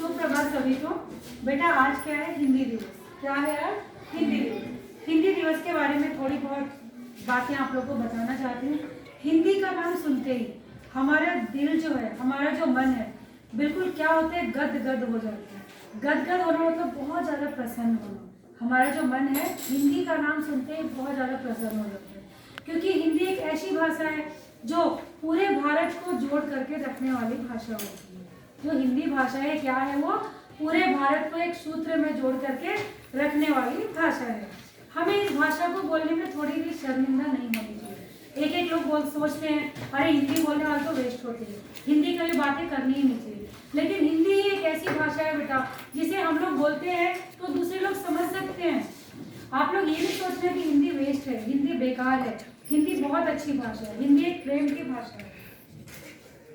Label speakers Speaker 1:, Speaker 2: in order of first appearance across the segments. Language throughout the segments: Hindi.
Speaker 1: सुप्रभात सभी को। बेटा आज क्या है? हिंदी दिवस। क्या है यार? हिंदी दिवस। हिंदी दिवस के बारे में थोड़ी बहुत बातें आप लोगों को बताना चाहती हूँ। हिंदी का नाम सुनते ही हमारा दिल जो है, हमारा जो मन है, बिल्कुल क्या होता है, गदगद हो जाता है। गदगद होना मतलब बहुत ज़्यादा प्रसन्न होना। हमारा जो मन है हिंदी का नाम सुनते ही बहुत ज़्यादा प्रसन्न हो जाता है, क्योंकि हिंदी एक ऐसी भाषा है जो पूरे भारत को जोड़ करके रखने वाली भाषा होती है। जो हिंदी भाषा है क्या है? वो पूरे भारत को एक सूत्र में जोड़ करके रखने वाली भाषा है। हमें इस भाषा को बोलने में थोड़ी भी शर्मिंदा नहीं होनी चाहिए। एक लोग सोचते हैं अरे हिंदी बोलने वाले तो वेस्ट होते हैं, हिंदी कभी बातें करनी ही नहीं चाहिए। लेकिन हिंदी ही एक ऐसी भाषा है बेटा जिसे हम लोग बोलते हैं तो दूसरे लोग समझ सकते हैं। आप लोग ये नहीं सोच रहे कि हिंदी वेस्ट है, हिंदी बेकार है। हिंदी बहुत अच्छी भाषा है। हिंदी एक प्रेम की भाषा है।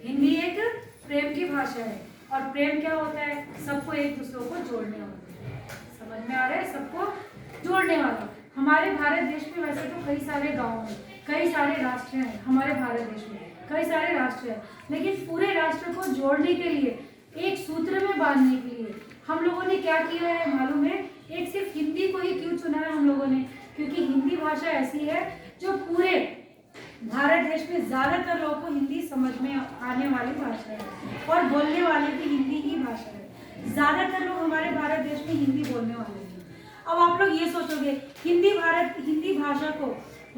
Speaker 1: हिंदी एक प्रेम की भाषा है। और प्रेम क्या होता है? सबको एक दूसरे को जोड़ने वाला। समझ में आ रहा है? सबको जोड़ने वाला। हमारे भारत देश में वैसे तो कई सारे गांव हैं, कई सारे राष्ट्र हैं। हमारे भारत देश में कई सारे राष्ट्र हैं, लेकिन पूरे राष्ट्र को जोड़ने के लिए, एक सूत्र में बांधने के लिए हम लोगों ने क्या किया है मालूम है? एक सिर्फ हिंदी को ही क्यों चुना है हम लोगों ने? क्योंकि हिंदी भाषा ऐसी है जो पूरे भारत देश में ज्यादातर लोगों को हिंदी समझ में आने वाली भाषा है और बोलने वाले भी हिंदी ही भाषा है। ज्यादातर लोग हमारे भारत देश में हिंदी बोलने वाले हैं। अब आप लोग ये सोचोगे हिंदी भाषा को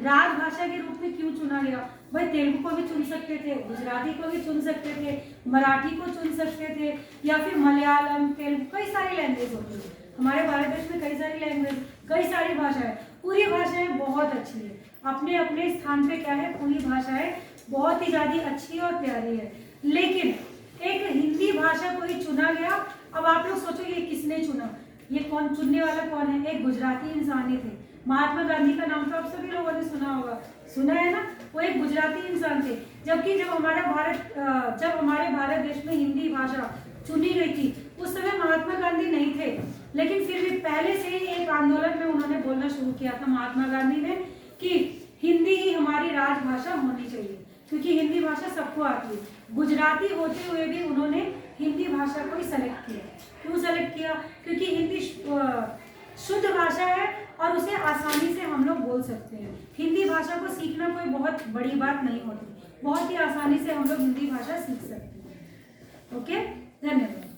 Speaker 1: राजभाषा के रूप में क्यों चुना गया? भाई तेलुगु को भी चुन सकते थे, गुजराती को भी चुन सकते थे, मराठी को चुन सकते थे, या फिर मलयालम, तेलुगु, कई सारी लैंग्वेज होती है हमारे भारत देश में। कई सारी लैंग्वेज, कई सारी भाषाएं, पूरी भाषाएं बहुत अच्छी है। अपने अपने स्थान पे क्या है, पूरी भाषाएं बहुत ही ज्यादा अच्छी और प्यारी है। लेकिन एक हिंदी भाषा को ही चुना गया। अब आप लोग सोचोगे किसने चुना? ये कौन चुनने वाला कौन है? एक गुजराती इंसान ही थे। महात्मा गांधी का नाम तो आप सभी लोगों ने सुना होगा, सुना है ना? वो एक गुजराती इंसान थे। जबकि जब हमारे भारत देश में हिंदी भाषा चुनी गई थी उस समय महात्मा गांधी नहीं थे, लेकिन फिर भी पहले से ही एक आंदोलन में उन्होंने बोलना शुरू किया था महात्मा गांधी ने कि हिंदी ही हमारी राजभाषा होनी चाहिए, क्योंकि हिंदी भाषा सबको आती है। गुजराती होते हुए भी उन्होंने हिंदी भाषा को ही सेलेक्ट किया। क्यों सेलेक्ट किया? क्योंकि हिंदी शुद्ध भाषा है और उसे आसानी से हम लोग बोल सकते हैं। हिंदी भाषा को सीखना कोई बहुत बड़ी बात नहीं होती, बहुत ही आसानी से हम लोग हिंदी भाषा सीख सकते हैं। ओके, धन्यवाद।